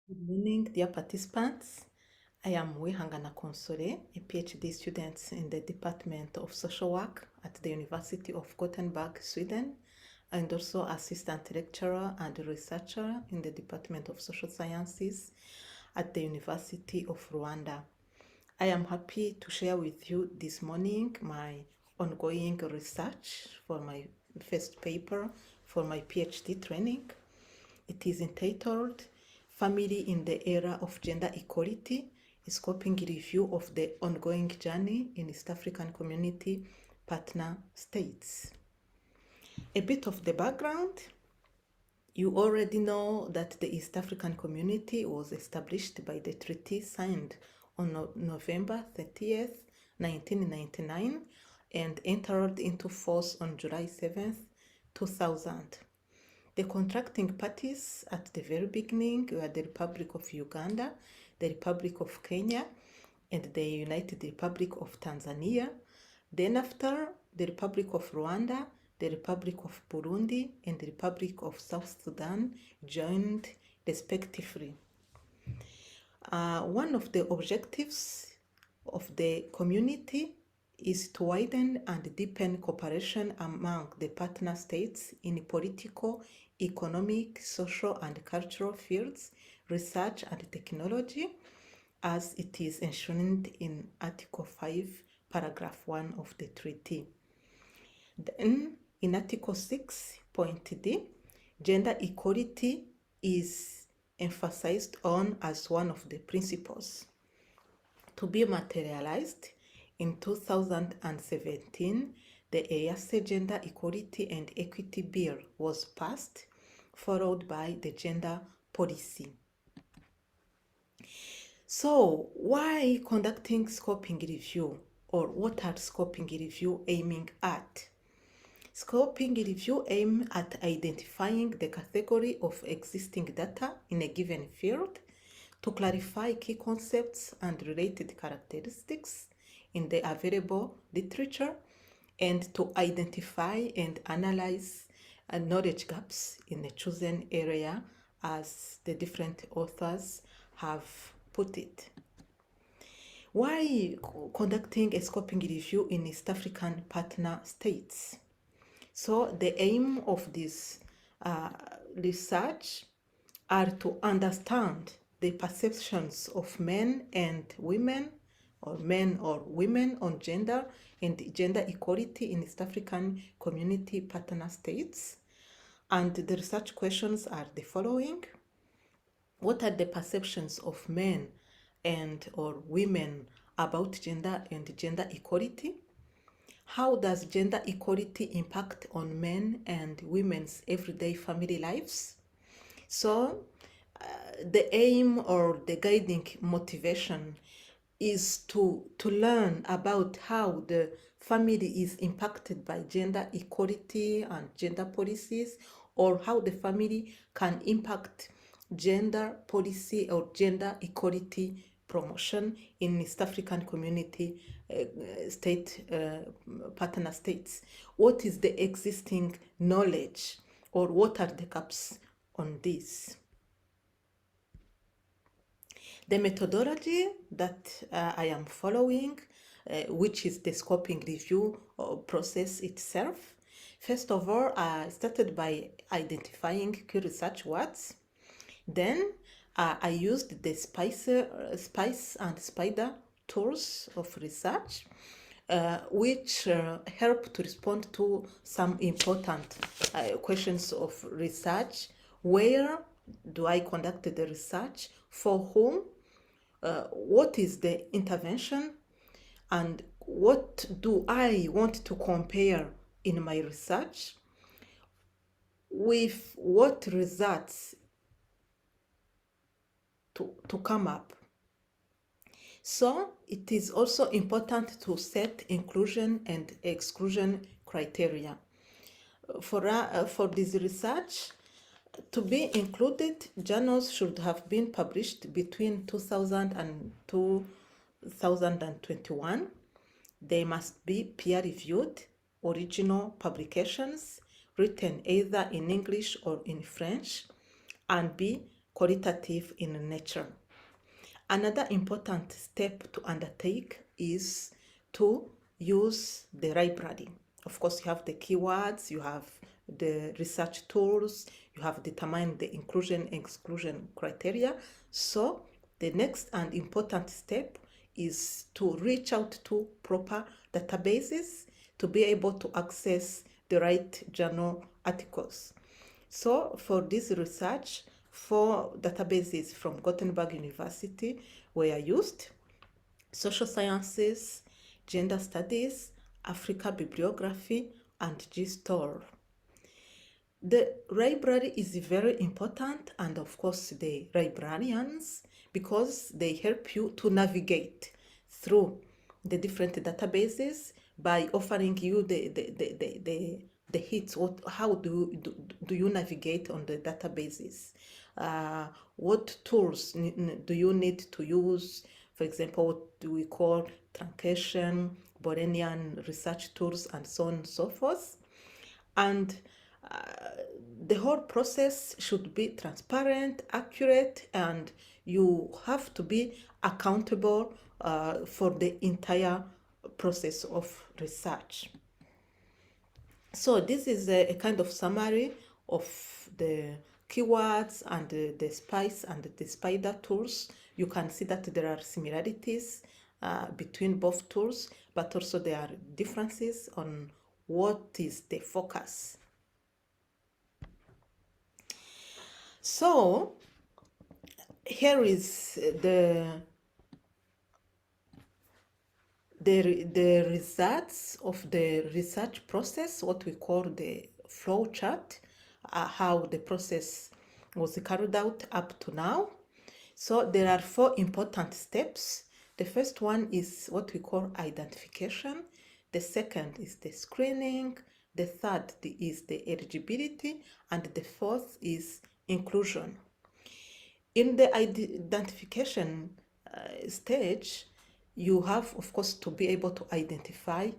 Good morning, dear participants. I am UWIHANGANA Consolee, a PhD student in the Department of Social Work at the University of Gothenburg, Sweden, and also assistant lecturer and researcher in the Department of Social Sciences at the University of Rwanda. I am happy to share with you this morning my ongoing research for my first paper for my PhD training. It is entitled Family in the Era of Gender Equality, a scoping review of the ongoing journey in East African community partner states. A bit of the background. You already know that the East African community was established by the treaty signed on November 30th, 1999 and entered into force on July 7th, 2000. The contracting parties at the very beginning were the Republic of Uganda, the Republic of Kenya, and the United Republic of Tanzania. Then after, the Republic of Rwanda, the Republic of Burundi, and the Republic of South Sudan joined respectively. One of the objectives of the community is to widen and deepen cooperation among the partner states in political, economic, social, and cultural fields, research, and technology, as it is enshrined in Article 5, Paragraph 1 of the treaty. Then, in Article 6.d, gender equality is emphasized on as one of the principles. To be materialized, in 2017, the EAC Gender Equality and Equity Bill was passed, followed by the Gender Policy. So, why conducting scoping review, or what are scoping review aiming at? Scoping review aim at identifying the category of existing data in a given field to clarify key concepts and related characteristics in the available literature, and to identify and analyze knowledge gaps in a chosen area, as the different authors have put it. Why conducting a scoping review in East African partner states? So the aim of this research are to understand the perceptions of men and women, or men or women, on gender and gender equality in East African community partner states. And the research questions are the following. What are the perceptions of men and or women about gender and gender equality? How does gender equality impact on men and women's everyday family lives? So, the aim or the guiding motivation is to learn about how the family is impacted by gender equality and gender policies, or how the family can impact gender policy or gender equality promotion in East African community partner states. What is the existing knowledge, or what are the gaps on this? The methodology that I am following, which is the scoping review process itself. First of all, I started by identifying key research words. Then I used the SPICE and SPIDER tools of research, which help to respond to some important questions of research. Where do I conduct the research? For whom? What is the intervention? And what do I want to compare in my research? With what results to come up? So it is also important to set inclusion and exclusion criteria. For this research to be included, journals should have been published between 2000 and 2021. They must be peer-reviewed, original publications, written either in English or in French, and be qualitative in nature. Another important step to undertake is to use the library. Of course, you have the keywords, you have the research tools, you have determined the inclusion-exclusion criteria. So the next and important step is to reach out to proper databases to be able to access the right journal articles. So for this research, 4 databases from Gothenburg University were used: social sciences, gender studies, Africa bibliography, and GSTOR. The library is very important, and of course the librarians, because they help you to navigate through the different databases by offering you the hits. How do you navigate on the databases? What tools do you need to use? For example, what do we call truncation, Borenian research tools, and so on and so forth. And the whole process should be transparent, accurate, and you have to be accountable for the entire process of research. So this is a kind of summary of the keywords and the spice and the spider tools. You can see that there are similarities between both tools, but also there are differences on what is the focus. So here is the results of the research process, what we call the flow chart, how the process was carried out up to now. So there are 4 important steps. The first one is what we call identification. The second is the screening. The third is the eligibility. And the fourth is inclusion. In the identification stage, you have, of course, to be able to identify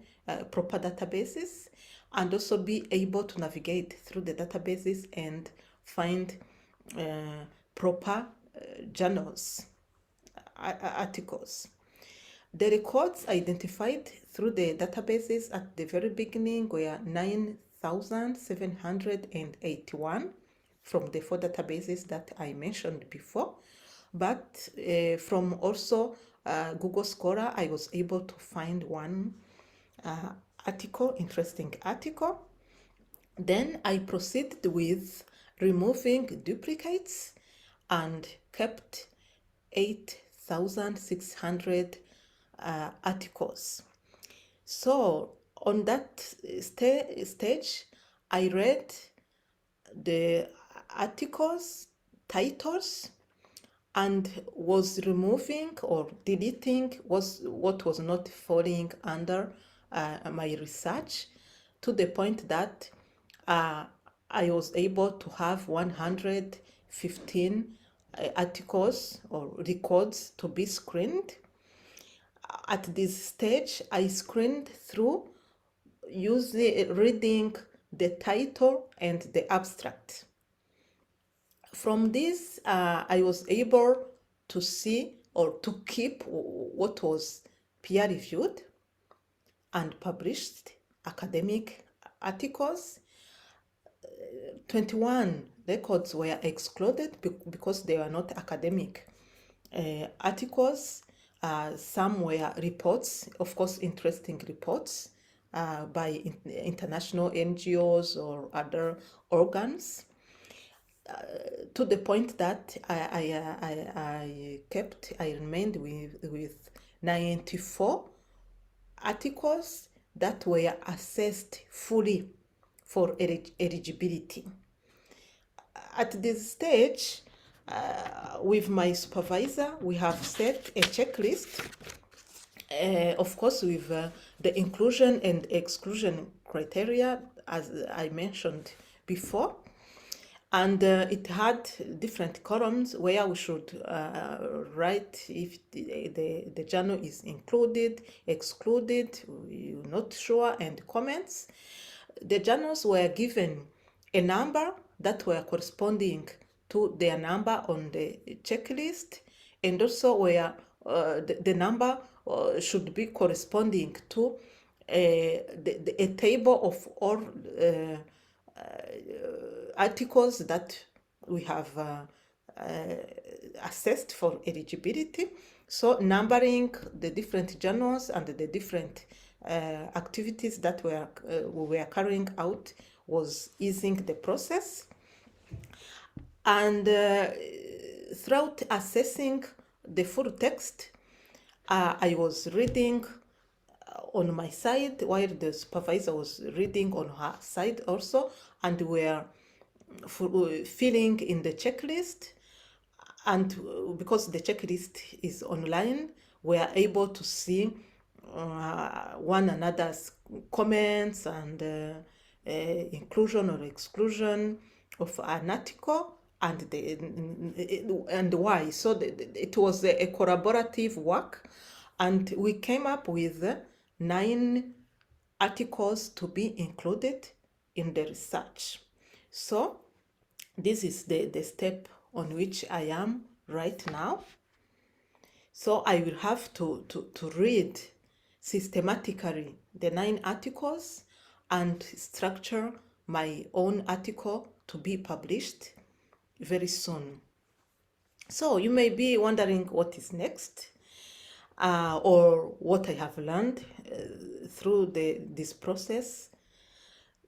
proper databases and also be able to navigate through the databases and find proper journals, articles. The records identified through the databases at the very beginning were 9,781 from the 4 databases that I mentioned before. But from also Google Scholar, I was able to find one interesting article. Then I proceeded with removing duplicates and kept 8,600 articles. So on that stage, I read the articles, titles, and was removing or deleting what was not falling under my research, to the point that I was able to have 115 articles or records to be screened. At this stage, I screened through reading the title and the abstract. From this, I was able to see or to keep what was peer-reviewed and published academic articles. 21 records were excluded because they were not academic articles. Some were reports, of course, interesting reports by international NGOs or other organs. To the point that I remained with 94 articles that were assessed fully for eligibility. At this stage, with my supervisor, we have set a checklist, of course, with the inclusion and exclusion criteria, as I mentioned before. And it had different columns where we should write if the journal is included, excluded, you're not sure, and comments. The journals were given a number that were corresponding to their number on the checklist, and also where the number should be corresponding to a table of all articles that we have assessed for eligibility. So numbering the different journals and the different activities that we were carrying out was easing the process. And throughout assessing the full text, I was reading on my side while the supervisor was reading on her side also, and we were filling in the checklist. And because the checklist is online, we are able to see one another's comments and inclusion or exclusion of an article and why. So it was a collaborative work, and we came up with 9 articles to be included in the research. So this is the step on which I am right now. So I will have to read systematically the 9 articles and structure my own article to be published very soon. So you may be wondering what is next, or what I have learned through this process.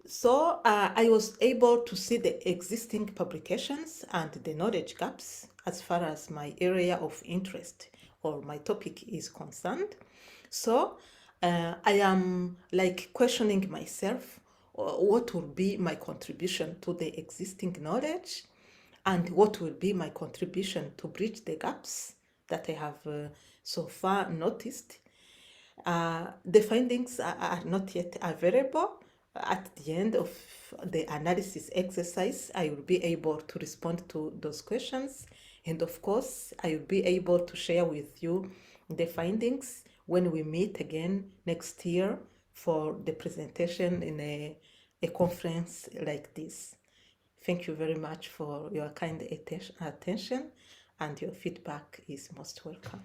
So I was able to see the existing publications and the knowledge gaps as far as my area of interest or my topic is concerned. So I am like questioning myself, what will be my contribution to the existing knowledge, and what will be my contribution to bridge the gaps that I have so far noticed. The findings are not yet available. At the end of the analysis exercise, I will be able to respond to those questions. And of course, I will be able to share with you the findings when we meet again next year for the presentation in a conference like this. Thank you very much for your kind attention, and your feedback is most welcome.